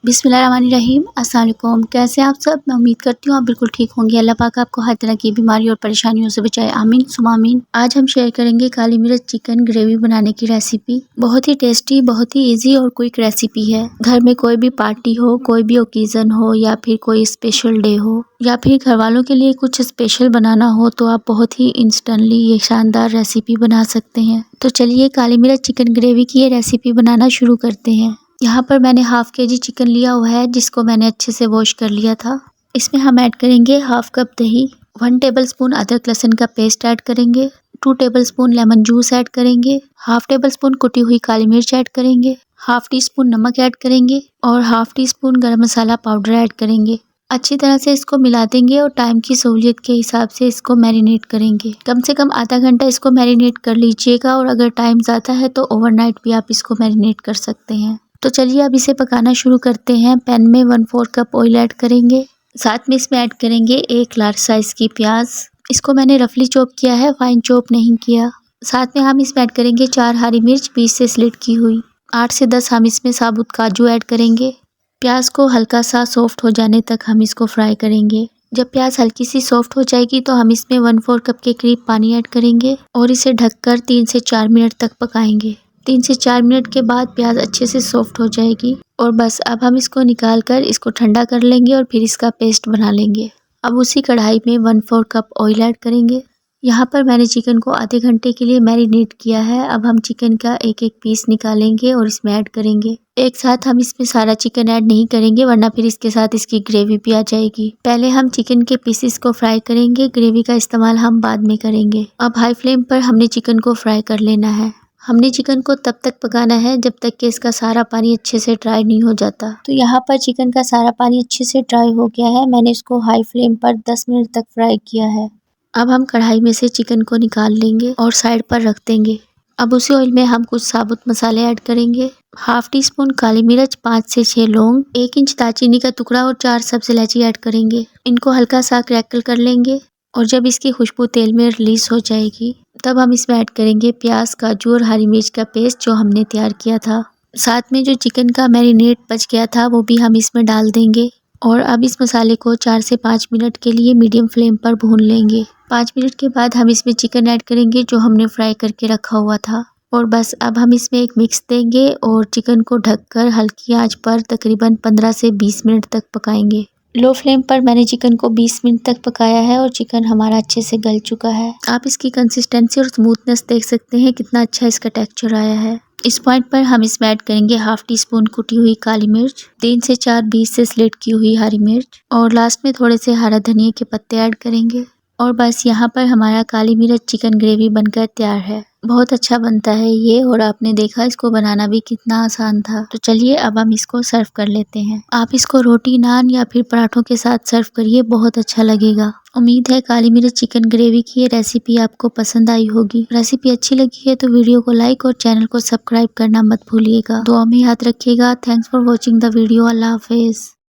बिस्मिल्लाहिर्रहमानिर्रहीम। अस्सलाम वालेकुम। कैसे हैं आप सब? मैं उम्मीद करती हूँ आप बिल्कुल ठीक होंगे। अल्लाह पाक आपको हर तरह की बीमारी और परेशानियों से बचाए, आमीन सुमा आमीन। आज हम शेयर करेंगे काली मिर्च चिकन ग्रेवी बनाने की रेसिपी। बहुत ही टेस्टी, बहुत ही इजी और क्विक रेसिपी है। घर में कोई भी पार्टी हो, कोई भी ओकेजन हो या फिर कोई स्पेशल डे हो या फिर घर वालों के लिए कुछ स्पेशल बनाना हो तो आप बहुत ही इंस्टेंटली ये शानदार रेसिपी बना सकते हैं। तो चलिए काली मिर्च चिकन ग्रेवी की ये रेसिपी बनाना शुरू करते हैं। यहाँ पर मैंने हाफ केजी चिकन लिया हुआ है जिसको मैंने अच्छे से वॉश कर लिया था। इसमें हम ऐड करेंगे हाफ कप दही, 1 टेबलस्पून अदरक लहसुन का पेस्ट ऐड करेंगे, 2 टेबलस्पून लेमन जूस ऐड करेंगे, हाफ टेबलस्पून कुटी हुई काली मिर्च ऐड करेंगे, हाफ टी स्पून नमक ऐड करेंगे और हाफ टी स्पून गरम मसाला पाउडर ऐड करेंगे। अच्छी तरह से इसको मिला देंगे और टाइम की सहूलियत के हिसाब से इसको मैरिनेट करेंगे। कम से कम आधा घंटा इसको मैरिनेट कर लीजिएगा और अगर टाइम ज़्यादा है तो ओवरनाइट भी आप इसको मैरिनेट कर सकते हैं। तो चलिए अब इसे पकाना शुरू करते हैं। पैन में 1/4 कप ऑयल ऐड करेंगे। साथ में इसमें ऐड करेंगे 1 लार्ज साइज़ की प्याज। इसको मैंने रफली चॉप किया है, फाइन चॉप नहीं किया। साथ में हम इसमें ऐड करेंगे 4 हरी मिर्च बीच से स्लिट की हुई। 8 से 10 हम इसमें साबुत काजू ऐड करेंगे। प्याज को हल्का सा सॉफ्ट हो जाने तक हम इसको फ्राई करेंगे। जब प्याज हल्की सी सॉफ्ट हो जाएगी तो हम इसमें 1/4 कप के करीब पानी ऐड करेंगे और इसे ढककर 3 से 4 मिनट तक पकाएंगे। 3 से 4 मिनट के बाद प्याज अच्छे से सॉफ्ट हो जाएगी और बस अब हम इसको निकाल कर इसको ठंडा कर लेंगे और फिर इसका पेस्ट बना लेंगे। अब उसी कढ़ाई में 1/4 कप ऑयल ऐड करेंगे। यहाँ पर मैंने चिकन को आधे घंटे के लिए मैरिनेट किया है। अब हम चिकन का एक एक पीस निकालेंगे और इसमें ऐड करेंगे। एक साथ हम इसमें सारा चिकन ऐड नहीं करेंगे वरना फिर इसके साथ इसकी ग्रेवी भी आ जाएगी। पहले हम चिकन के पीसेस को फ्राई करेंगे, ग्रेवी का इस्तेमाल हम बाद में करेंगे। अब हाई फ्लेम पर हमने चिकन को फ्राई कर लेना है। हमने चिकन को तब तक पकाना है जब तक कि इसका सारा पानी अच्छे से ड्राई नहीं हो जाता। तो यहाँ पर चिकन का सारा पानी अच्छे से ड्राई हो गया है। मैंने इसको हाई फ्लेम पर 10 मिनट तक फ्राई किया है। अब हम कढ़ाई में से चिकन को निकाल लेंगे और साइड पर रख देंगे। अब उसी ऑयल में हम कुछ साबुत मसाले ऐड करेंगे। हाफ टी स्पून काली मिर्च, 5 से 6 लौंग, 1 इंच दालचीनी का टुकड़ा और 4 सब्ज इलायची ऐड करेंगे। इनको हल्का सा क्रैकल कर लेंगे और जब इसकी खुशबू तेल में रिलीज हो जाएगी तब हम इसमें ऐड करेंगे प्याज, काजू और हरी मिर्च का पेस्ट जो हमने तैयार किया था। साथ में जो चिकन का मैरिनेट बच गया था वो भी हम इसमें डाल देंगे और अब इस मसाले को 4 से 5 मिनट के लिए मीडियम फ्लेम पर भून लेंगे। 5 मिनट के बाद हम इसमें चिकन ऐड करेंगे जो हमने फ्राई करके रखा हुआ था और बस अब हम इसमें एक मिक्स देंगे और चिकन को ढककर हल्की आंच पर तकरीबन 15 से 20 मिनट तक पकाएंगे। लो फ्लेम पर मैंने चिकन को 20 मिनट तक पकाया है और चिकन हमारा अच्छे से गल चुका है। आप इसकी कंसिस्टेंसी और स्मूथनेस देख सकते हैं कितना अच्छा इसका टेक्सचर आया है। इस पॉइंट पर हम इसमें ऐड करेंगे हाफ टी स्पून कुटी हुई काली मिर्च, 3 से 4 बीच से स्लिट की हुई हरी मिर्च और लास्ट में थोड़े से हरा धनिया के पत्ते ऐड करेंगे और बस यहाँ पर हमारा काली मिर्च चिकन ग्रेवी बनकर तैयार है। बहुत अच्छा बनता है ये और आपने देखा इसको बनाना भी कितना आसान था। तो चलिए अब हम इसको सर्व कर लेते हैं। आप इसको रोटी, नान या फिर पराठों के साथ सर्व करिए, बहुत अच्छा लगेगा। उम्मीद है काली मिर्च चिकन ग्रेवी की ये रेसिपी आपको पसंद आई होगी। रेसिपी अच्छी लगी है तो वीडियो को लाइक और चैनल को सब्सक्राइब करना मत भूलिएगा। दुआ में याद रखिएगा। Thanks for watching the video. Allah Hafiz.